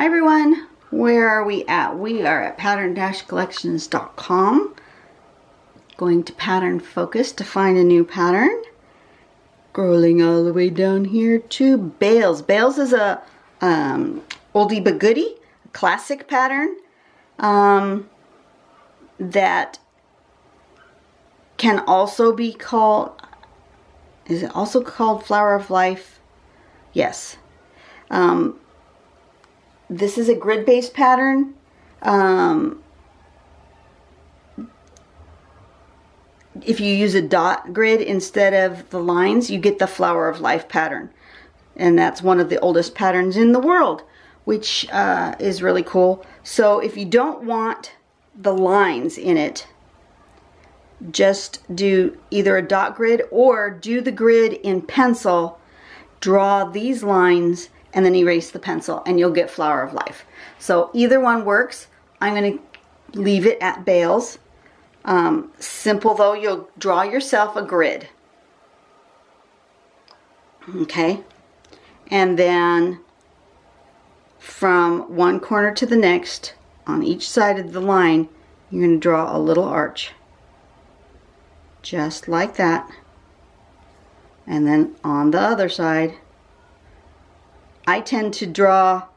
Hi everyone, where are we at? We are at pattern-collections.com. Going to pattern focus to find a new pattern. Scrolling all the way down here to Bales. Bales is a oldie but goodie, a classic pattern that can also be called, is it also called Flower of Life? Yes. This is a grid-based pattern. If you use a dot grid instead of the lines, you get the Flower of Life pattern. And that's one of the oldest patterns in the world, which is really cool. So if you don't want the lines in it, just do either a dot grid or do the grid in pencil, draw these lines, and then erase the pencil, and you'll get Flower of Life. So either one works. I'm going to leave it at Bales. Simple though, you'll draw yourself a grid. Okay? And then from one corner to the next, on each side of the line, you're going to draw a little arch. Just like that. And then on the other side, I tend to draw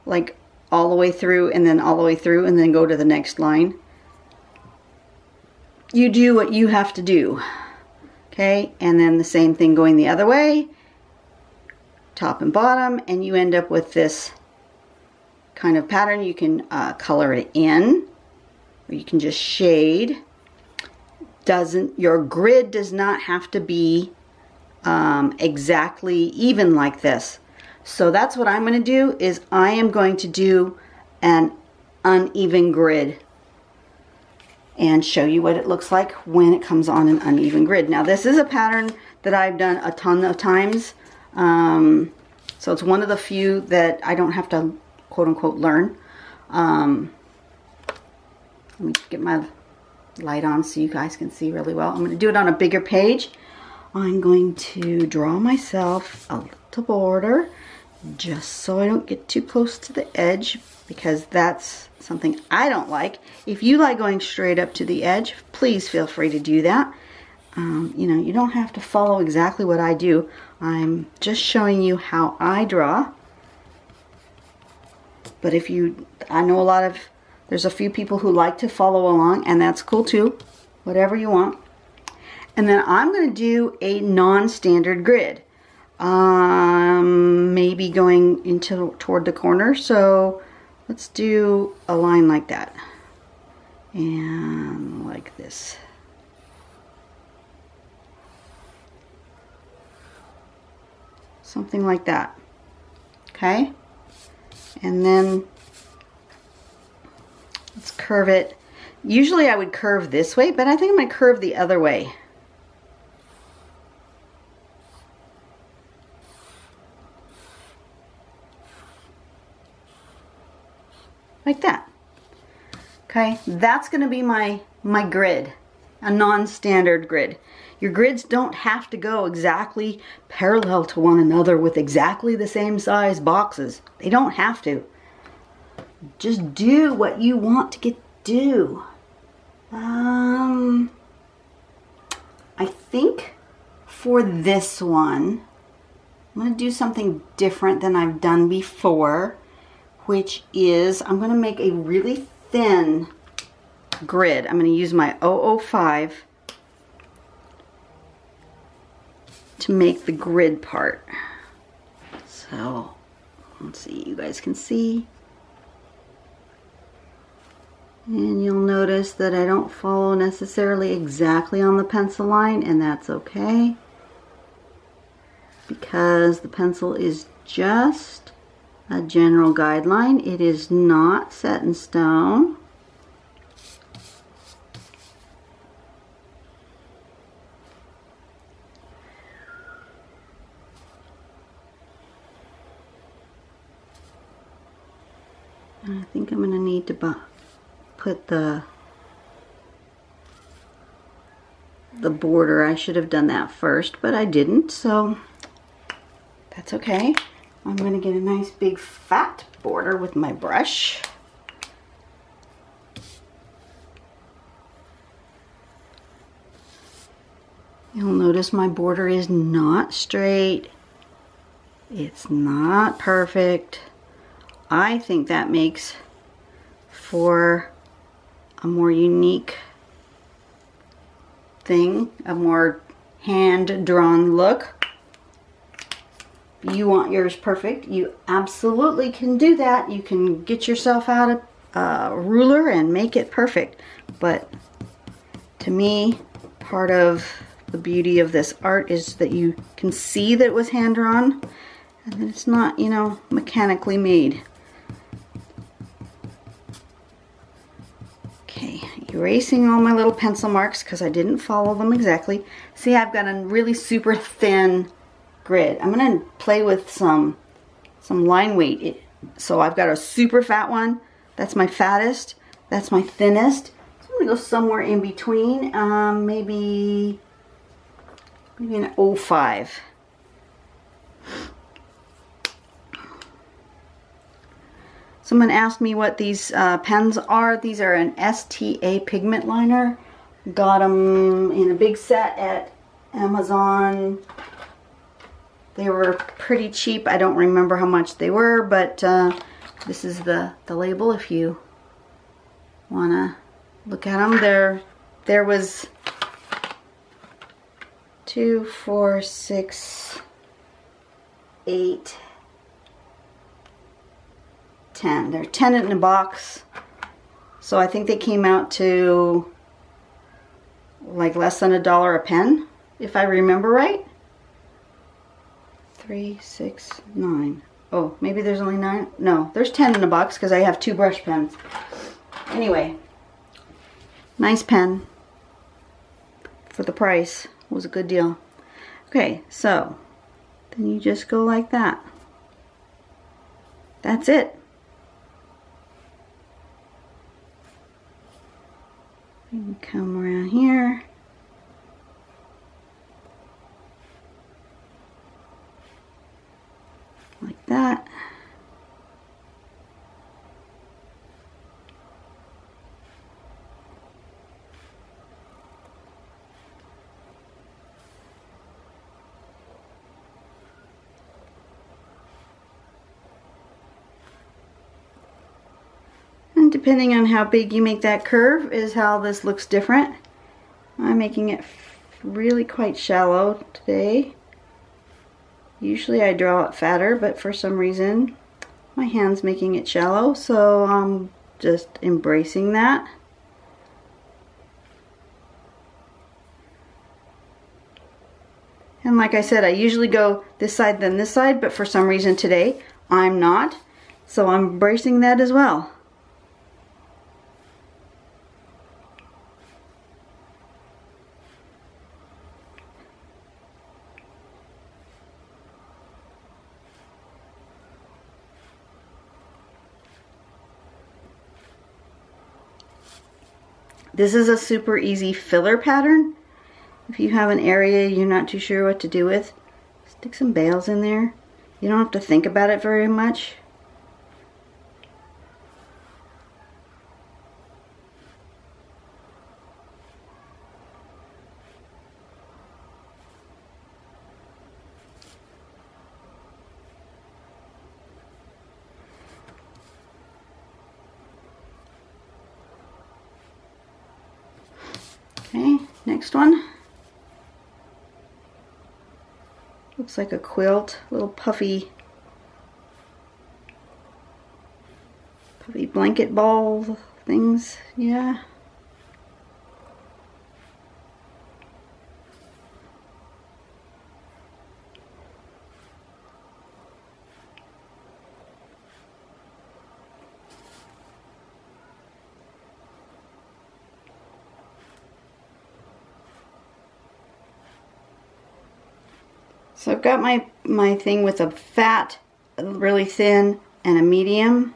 like all the way through and then all the way through and then go to the next line. You do what you have to do. Okay, and then the same thing going the other way, top and bottom, and you end up with this kind of pattern. You can color it in, or you can just shade. Your grid does not have to be exactly even like this. So that's what I'm going to do, is I am going to do an uneven grid and show you what it looks like when it comes on an uneven grid. Now this is a pattern that I've done a ton of times. So it's one of the few that I don't have to quote unquote learn. Let me get my light on so you guys can see really well. I'm going to do it on a bigger page. I'm going to draw myself a little border just so I don't get too close to the edge, because that's something I don't like. If you like going straight up to the edge, please feel free to do that. You know, you don't have to follow exactly what I do. I'm just showing you how I draw. But if you, I know there's a few people who like to follow along, and that's cool too. Whatever you want. And then I'm going to do a non-standard grid. Maybe going toward the corner. So let's do a line like that. And like this. Something like that. Okay? And then let's curve it. Usually I would curve this way, but I think I'm going to curve the other way. Like that. Okay, that's going to be my grid, a non-standard grid. Your grids don't have to go exactly parallel to one another with exactly the same size boxes. They don't have to. Just do what you want to do. I think for this one, I'm going to do something different than I've done before, which is I'm going to make a really thin grid. I'm going to use my 005 to make the grid part. So let's see, you guys can see. And you'll notice that I don't follow necessarily exactly on the pencil line, and that's okay, because the pencil is just a general guideline. It is not set in stone. And I think I'm going to need to put the border. I should have done that first, but I didn't, so that's okay. I'm going to get a nice big fat border with my brush. You'll notice my border is not straight. It's not perfect. I think that makes for a more unique thing, a more hand-drawn look. If you want yours perfect, you absolutely can do that. You can get yourself out a ruler and make it perfect. But to me, part of the beauty of this art is that you can see that it was hand-drawn and that it's not, you know, mechanically made. Okay, erasing all my little pencil marks because I didn't follow them exactly. See, I've got a really super thin grid. I'm going to play with some line weight. So I've got a super fat one. That's my fattest. That's my thinnest. So I'm going to go somewhere in between. Maybe an 05. Someone asked me what these pens are. These are an STA pigment liner. Got them in a big set at Amazon. They were pretty cheap. I don't remember how much they were, but this is the label if you want to look at them. There was 2, 4, 6, 8, 10. They're 10 in a box. So I think they came out to like less than $1 a pen, if I remember right. 3, 6, 9. Oh, maybe there's only 9. No, there's 10 in a box because I have 2 brush pens. Anyway, nice pen for the price. It was a good deal. Okay, so then you just go like that. That's it. You can come around here. Like that. And depending on how big you make that curve is how this looks different. I'm making it really quite shallow today. Usually I draw it fatter, but for some reason my hand's making it shallow, so I'm just embracing that. And like I said, I usually go this side then this side, but for some reason today I'm not, so I'm embracing that as well. This is a super easy filler pattern. If you have an area you're not too sure what to do with, stick some Bales in there. You don't have to think about it very much. Okay, next one. Looks like a quilt, little puffy blanket ball things, yeah. So I've got my thing with a fat, really thin, and a medium.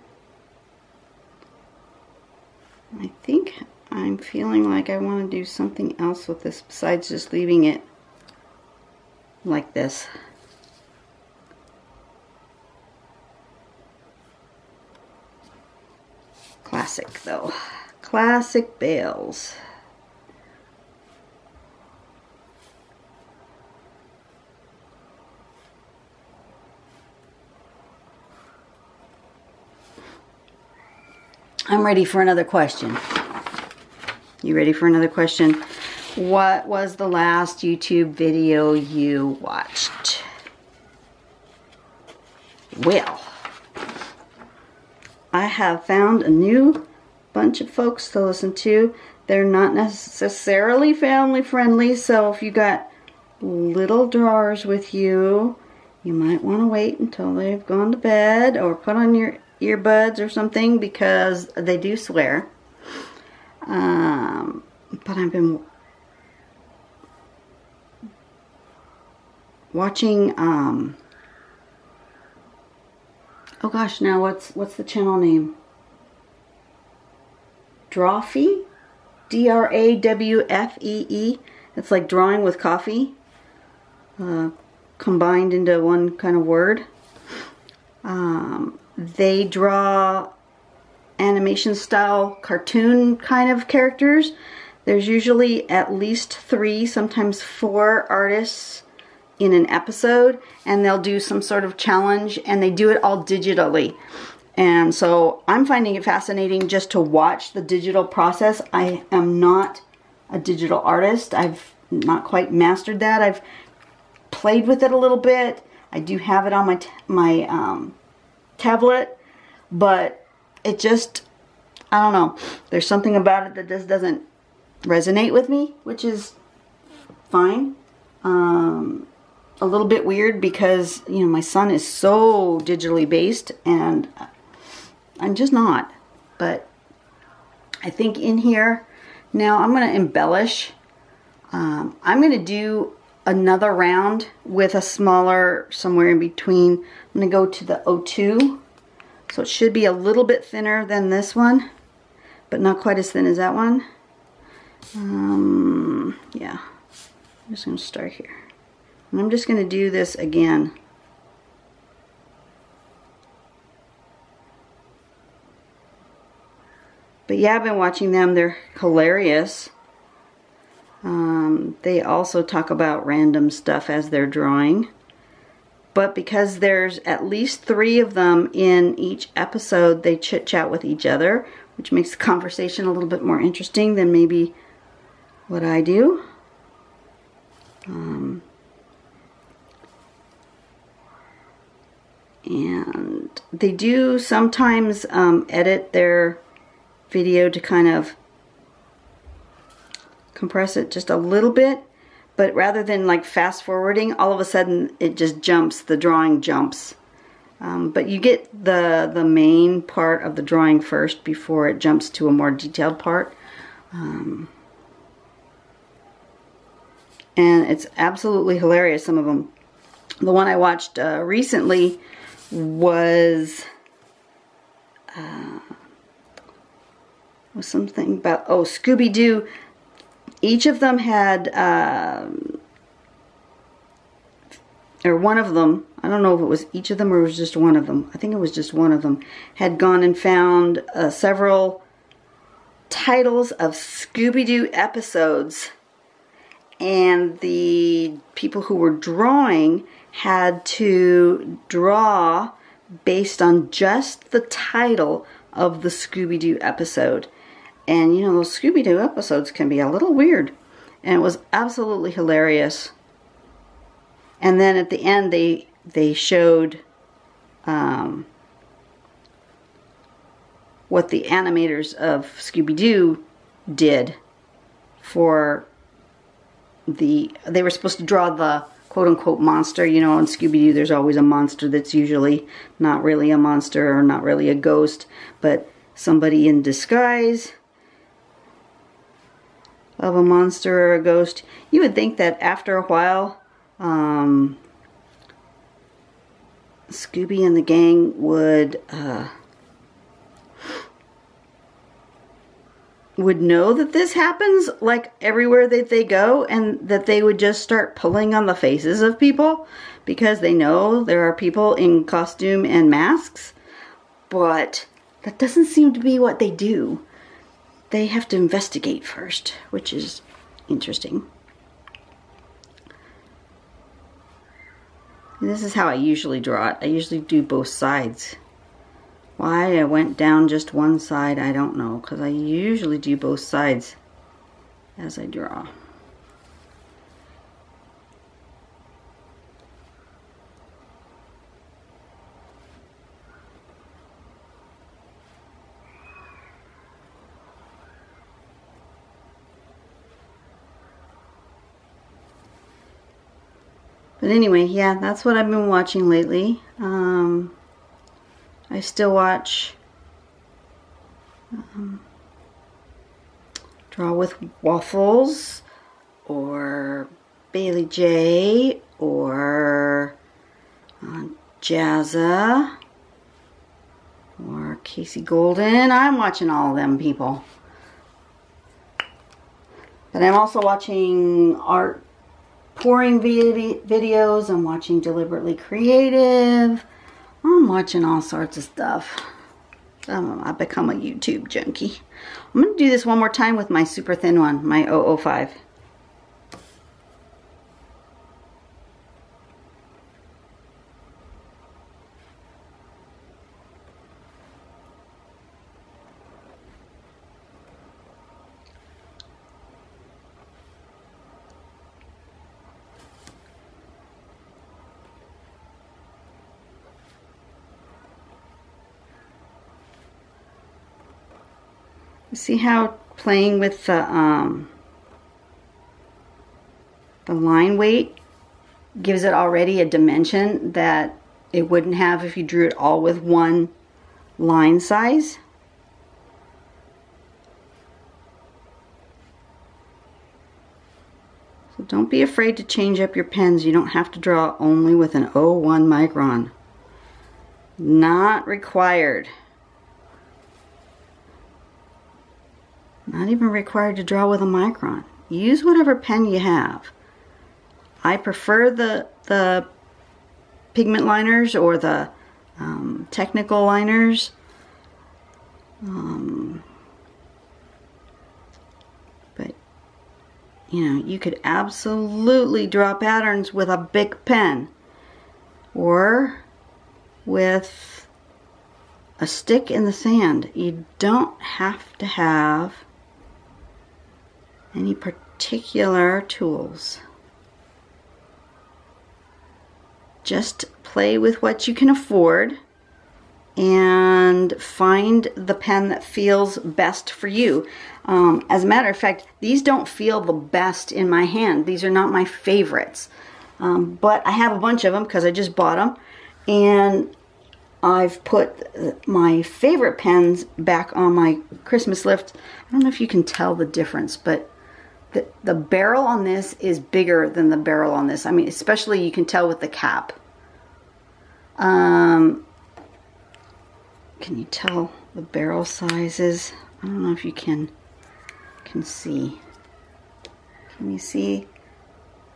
I think I'm feeling like I want to do something else with this besides just leaving it like this. Classic though. Classic Bales. I'm ready for another question. You ready for another question? What was the last YouTube video you watched? Well, I have found a new bunch of folks to listen to. They're not necessarily family friendly, so if you got little drawers with you, you might want to wait until they've gone to bed or put on your earbuds or something, because they do swear. But I've been watching oh gosh, now what's the channel name? Drawfee? D-R-A-W-F-E-E. It's like drawing with coffee combined into one kind of word. They draw animation style cartoon kind of characters. There's usually at least 3, sometimes 4 artists in an episode, and they'll do some sort of challenge, and they do it all digitally. And so I'm finding it fascinating just to watch the digital process. I am not a digital artist. I've not quite mastered that. I've played with it a little bit. I do have it on my tablet, but it just, I don't know. There's something about it that just doesn't resonate with me, which is fine. A little bit weird because, you know, my son is so digitally based and I'm just not. But I think in here, now I'm going to embellish. I'm going to do another round with a smaller, somewhere in between. I'm going to go to the 02. So it should be a little bit thinner than this one, but not quite as thin as that one. Yeah, I'm just going to start here. And I'm just going to do this again. But yeah, I've been watching them. They're hilarious. They also talk about random stuff as they're drawing. But because there's at least 3 of them in each episode, they chit-chat with each other, which makes the conversation a little bit more interesting than maybe what I do. And they do sometimes edit their video to kind of compress it just a little bit, but rather than like fast forwarding, all of a sudden it just jumps, the drawing jumps. But you get the main part of the drawing first before it jumps to a more detailed part. And it's absolutely hilarious, some of them. The one I watched recently was something about, oh, Scooby-Doo. Each of them had, or one of them, I don't know if it was each of them or it was just one of them. I think it was just one of them, had gone and found several titles of Scooby-Doo episodes. And the people who were drawing had to draw based on just the title of the Scooby-Doo episode. And you know, those Scooby-Doo episodes can be a little weird. And it was absolutely hilarious. And then at the end they showed what the animators of Scooby-Doo did for they were supposed to draw the quote-unquote monster. You know, in Scooby-Doo there's always a monster that's usually not really a monster or not really a ghost, but somebody in disguise of a monster or a ghost. You would think that after a while Scooby and the gang would know that this happens like everywhere that they go, and that they would just start pulling on the faces of people because they know there are people in costume and masks. But that doesn't seem to be what they do. They have to investigate first, which is interesting. This is how I usually draw it. I usually do both sides. Why I went down just one side, I don't know, because I usually do both sides as I draw. But anyway, yeah, that's what I've been watching lately. I still watch Draw with Waffles or Bailey J or Jazza or Casey Golden. I'm watching all of them people. But I'm also watching art pouring videos. I'm watching Deliberately Creative. I'm watching all sorts of stuff. I've become a YouTube junkie. I'm going to do this one more time with my super thin one, my 005. See how playing with the line weight gives it already a dimension that it wouldn't have if you drew it all with one line size? So don't be afraid to change up your pens. You don't have to draw only with an 01 micron. Not required. Not even required to draw with a micron. Use whatever pen you have. I prefer the pigment liners or the technical liners. But you know, you could absolutely draw patterns with a big pen or with a stick in the sand. You don't have to have any particular tools. Just play with what you can afford and find the pen that feels best for you. As a matter of fact, these don't feel the best in my hand. These are not my favorites. But I have a bunch of them because I just bought them. And I've put my favorite pens back on my Christmas list. I don't know if you can tell the difference, but the barrel on this is bigger than the barrel on this. I mean, especially you can tell with the cap. Can you tell the barrel sizes? I don't know if you can see. Can you see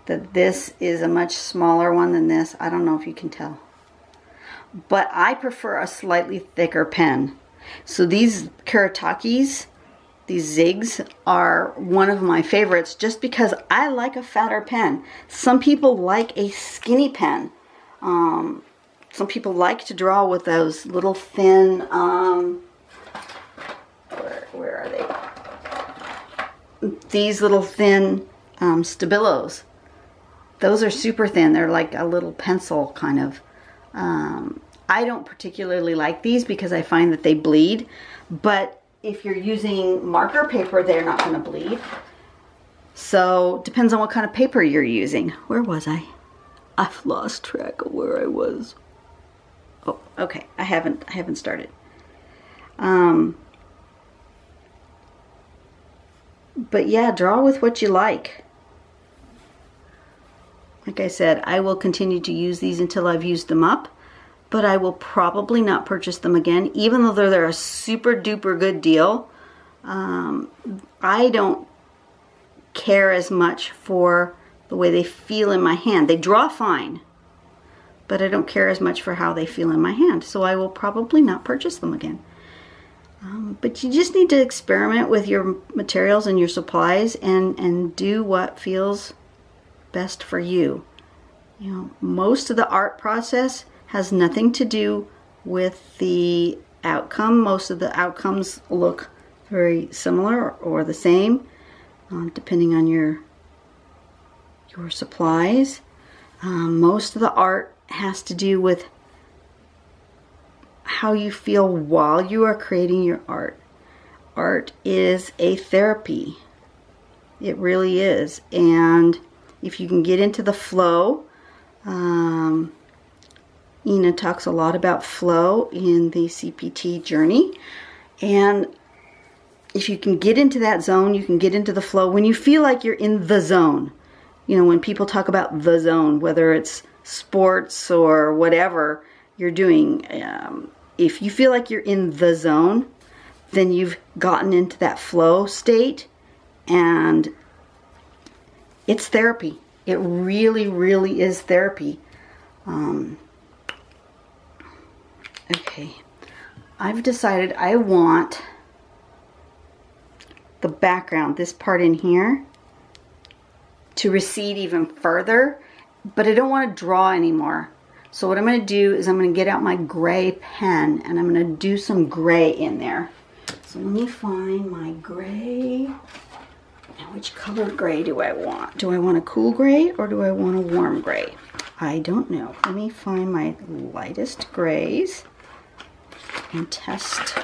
that this is a much smaller one than this? I don't know if you can tell. But I prefer a slightly thicker pen. So these Kuretakes, these Zigs, are one of my favorites just because I like a fatter pen. Some people like a skinny pen. Some people like to draw with those little thin, where are they? These little thin Stabilos. Those are super thin. They're like a little pencil kind of. I don't particularly like these because I find that they bleed, but if you're using marker paper, they're not going to bleed. So depends on what kind of paper you're using. Where was I? I've lost track of where I was. Oh, okay. I haven't started. But yeah, draw with what you like. Like I said, I will continue to use these until I've used them up, but I will probably not purchase them again, even though they're a super duper good deal. I don't care as much for the way they feel in my hand. They draw fine, but I don't care as much for how they feel in my hand, so I will probably not purchase them again. But you just need to experiment with your materials and your supplies and do what feels best for you. You know, most of the art process has nothing to do with the outcome. Most of the outcomes look very similar or the same, depending on your supplies. Most of the art has to do with how you feel while you are creating your art. Art is a therapy. It really is. And if you can get into the flow, Ina talks a lot about flow in the CPT journey. And if you can get into that zone, you can get into the flow when you feel like you're in the zone. You know, when people talk about the zone, whether it's sports or whatever you're doing, if you feel like you're in the zone, then you've gotten into that flow state, and it's therapy. It really, really is therapy. Okay, I've decided I want the background, this part in here, to recede even further, but I don't want to draw anymore. So what I'm going to do is I'm going to get out my gray pen and I'm going to do some gray in there. So let me find my gray. Now, which color gray do I want? Do I want a cool gray or do I want a warm gray? I don't know. Let me find my lightest grays and test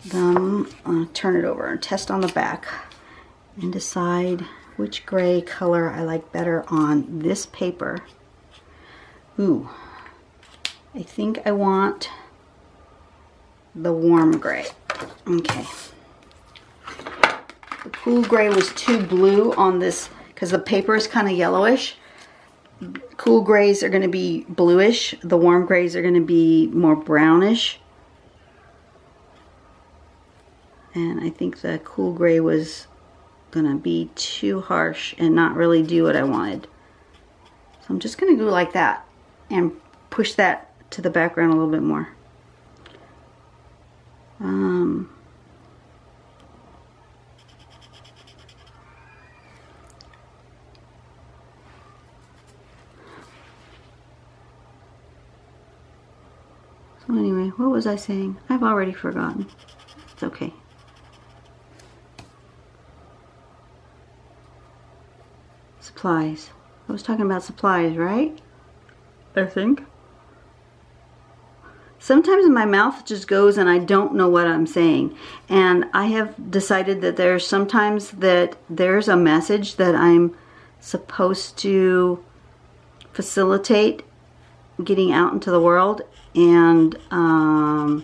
them. Turn it over and test on the back and decide which gray color I like better on this paper. Ooh, I think I want the warm gray. Okay. The cool gray was too blue on this because the paper is kind of yellowish. Cool grays are going to be bluish. The warm grays are going to be more brownish. And I think the cool gray was going to be too harsh and not really do what I wanted. So I'm just going to go like that and push that to the background a little bit more. So anyway, what was I saying? I've already forgotten. It's okay. Supplies. I was talking about supplies, right? I think. Sometimes my mouth just goes and I don't know what I'm saying. And I have decided that there's sometimes that there's a message that I'm supposed to facilitate getting out into the world. And I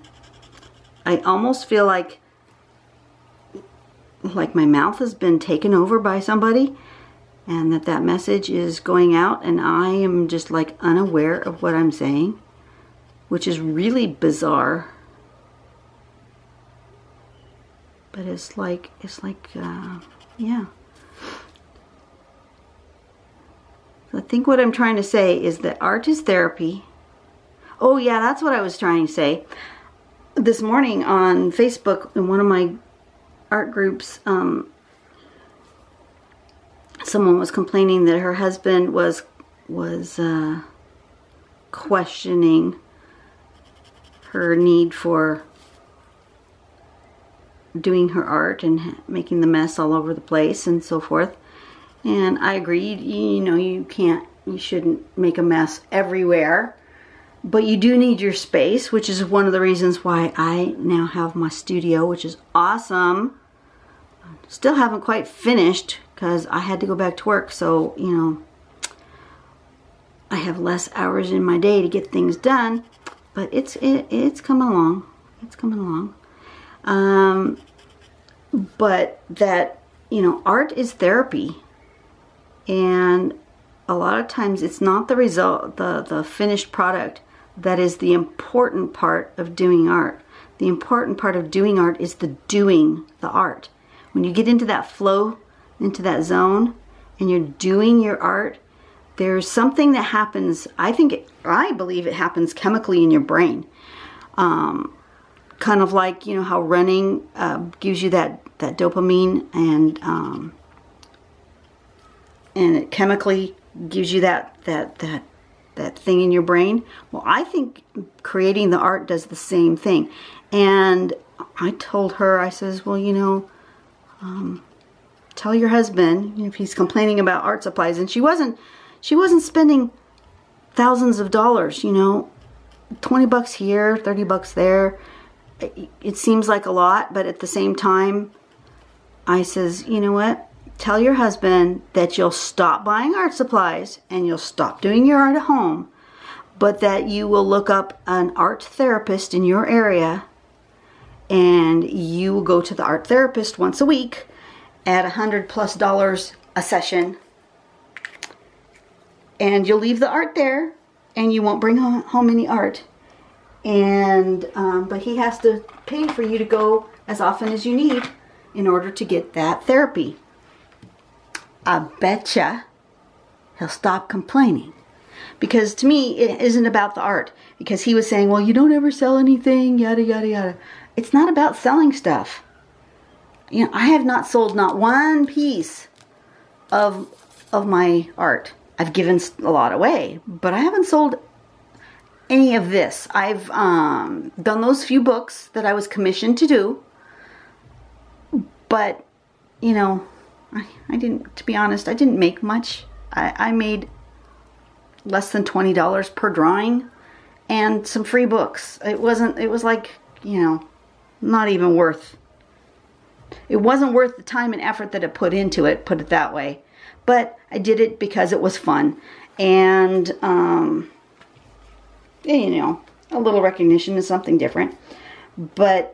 almost feel like my mouth has been taken over by somebody. And that message is going out and I am just like unaware of what I'm saying, which is really bizarre. But it's like, yeah. So I think what I'm trying to say is that art is therapy. Oh yeah, that's what I was trying to say. This morning on Facebook, in one of my art groups, someone was complaining that her husband was questioning her need for doing her art and making the mess all over the place and so forth. And I agreed, you know, you shouldn't make a mess everywhere, but you do need your space, which is one of the reasons why I now have my studio, which is awesome. Still haven't quite finished because I had to go back to work, so, you know, I have less hours in my day to get things done, but it's coming along. It's coming along. But that, you know, art is therapy, and a lot of times it's not the result, the finished product that is the important part of doing art. The important part of doing art is the doing the art. When you get into that flow, into that zone, and you're doing your art, there's something that happens. I believe it happens chemically in your brain, kind of like, you know, how running gives you that dopamine, and it chemically gives you that thing in your brain. Well, I think creating the art does the same thing. And I told her, I says, well, you know, tell your husband, you know, if he's complaining about art supplies. And she wasn't spending thousands of dollars, you know, 20 bucks here, 30 bucks there. It seems like a lot, but at the same time, I says, you know what? Tell your husband that you'll stop buying art supplies and you'll stop doing your art at home, but that you will look up an art therapist in your area, and you will go to the art therapist once a week at $100+ a session, and you'll leave the art there and you won't bring home any art. And but he has to pay for you to go as often as you need in order to get that therapy. I betcha he'll stop complaining. Because to me, it isn't about the art. Because he was saying, well, you don't ever sell anything, yada, yada, yada. It's not about selling stuff. You know, I have not sold not one piece of my art. I've given a lot away, but I haven't sold any of this. I've done those few books that I was commissioned to do. But, you know, I didn't, to be honest, I didn't make much. I made less than $20 per drawing and some free books. It was like, you know, not even worth, it wasn't worth the time and effort that I put into it, put it that way. But I did it because it was fun. And, you know, a little recognition is something different. But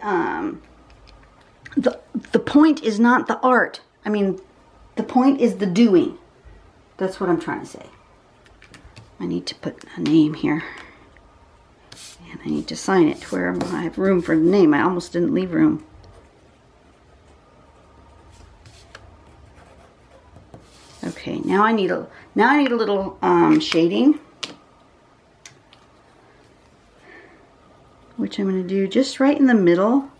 the point is not the art. I mean, the point is the doing. That's what I'm trying to say. I need to put a name here. And I need to sign it to where I have room for the name. I almost didn't leave room. Okay, now I need a little shading, which I'm going to do just right in the middle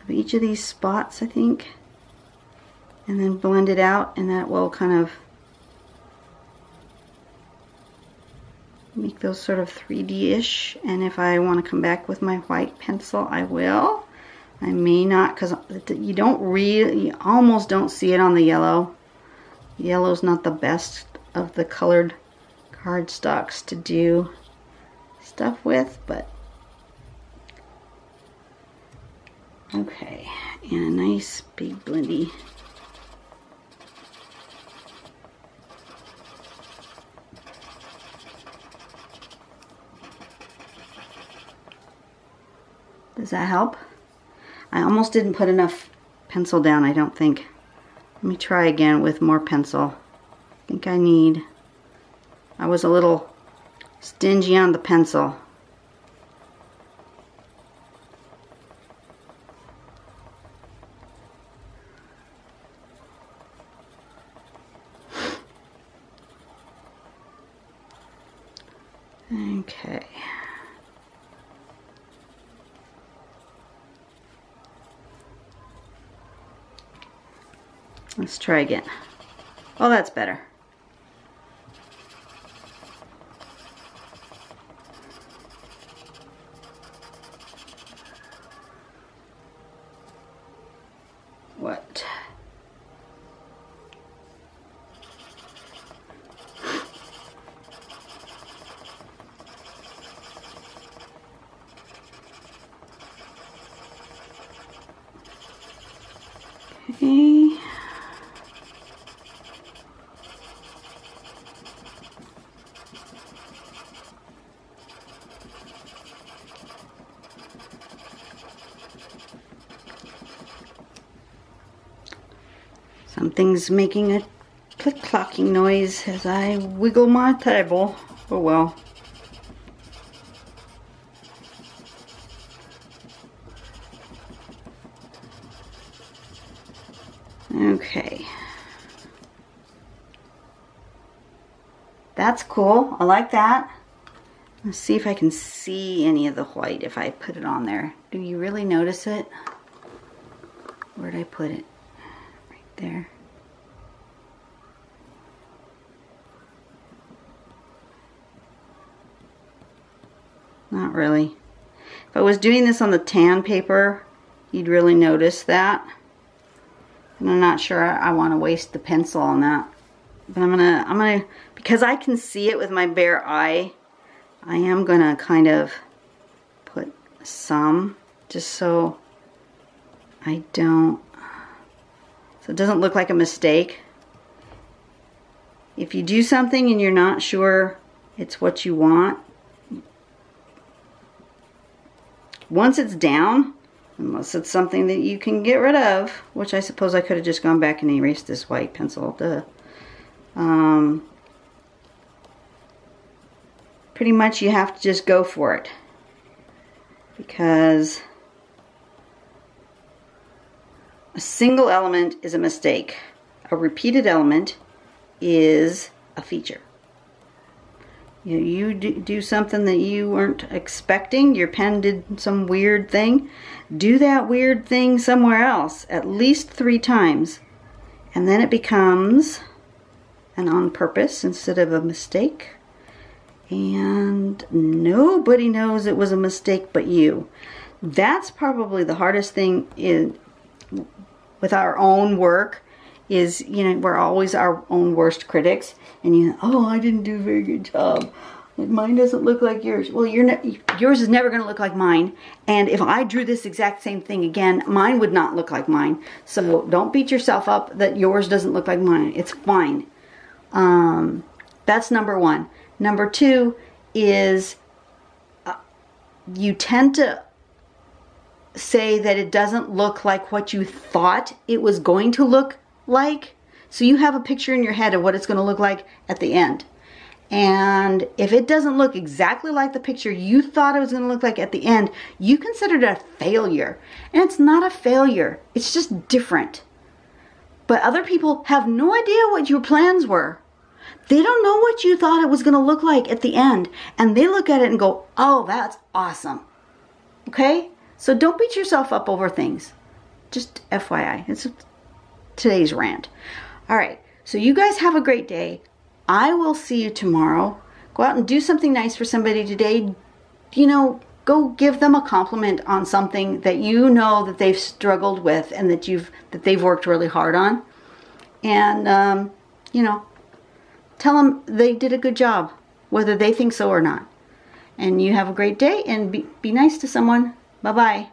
of each of these spots, I think, and then blend it out, and that will kind of make those sort of 3D-ish. And if I want to come back with my white pencil, I will. I may not, because you almost don't see it on the yellow. Yellow's not the best of the colored cardstocks to do stuff with, but okay. And a nice big blendy. Does that help? I almost didn't put enough pencil down, I don't think. Let me try again with more pencil. I think I was a little stingy on the pencil. Okay. Let's try again. Oh, that's better. What? Okay. Something's making a click-clocking noise as I wiggle my table. Oh well. Okay. That's cool. I like that. Let's see if I can see any of the white if I put it on there. Do you really notice it? Where'd I put it? Right there. Not really. If I was doing this on the tan paper, you'd really notice that. And I'm not sure I want to waste the pencil on that. But I'm gonna, because I can see it with my bare eye, I am gonna kind of put some, just so I don't, so it doesn't look like a mistake. If you do something and you're not sure it's what you want, once it's down, unless it's something that you can get rid of, which I suppose I could have just gone back and erased this white pencil. Pretty much you have to just go for it, because a single element is a mistake. A repeated element is a feature. You do something that you weren't expecting, your pen did some weird thing, do that weird thing somewhere else at least 3 times, and then it becomes an on purpose instead of a mistake, and nobody knows it was a mistake but you. That's probably the hardest thing with our own work, is, you know, we're always our own worst critics, and you know, oh, I didn't do a very good job. Mine doesn't look like yours. Well, yours is never going to look like mine, and if I drew this exact same thing again, mine would not look like mine. So don't beat yourself up that yours doesn't look like mine. It's fine. That's number 1. Number 2 is you tend to say that it doesn't look like what you thought it was going to look like. So you have a picture in your head of what it's going to look like at the end. And if it doesn't look exactly like the picture you thought it was going to look like at the end, you consider it a failure. And it's not a failure. It's just different. But other people have no idea what your plans were. They don't know what you thought it was going to look like at the end. And they look at it and go, oh, that's awesome. Okay? So don't beat yourself up over things. Just FYI. It's today's rant. All right. So you guys have a great day. I will see you tomorrow. Go out and do something nice for somebody today. You know, go give them a compliment on something that you know that they've struggled with and that they've worked really hard on. And, you know, tell them they did a good job, whether they think so or not. And you have a great day, and be nice to someone. Bye-bye.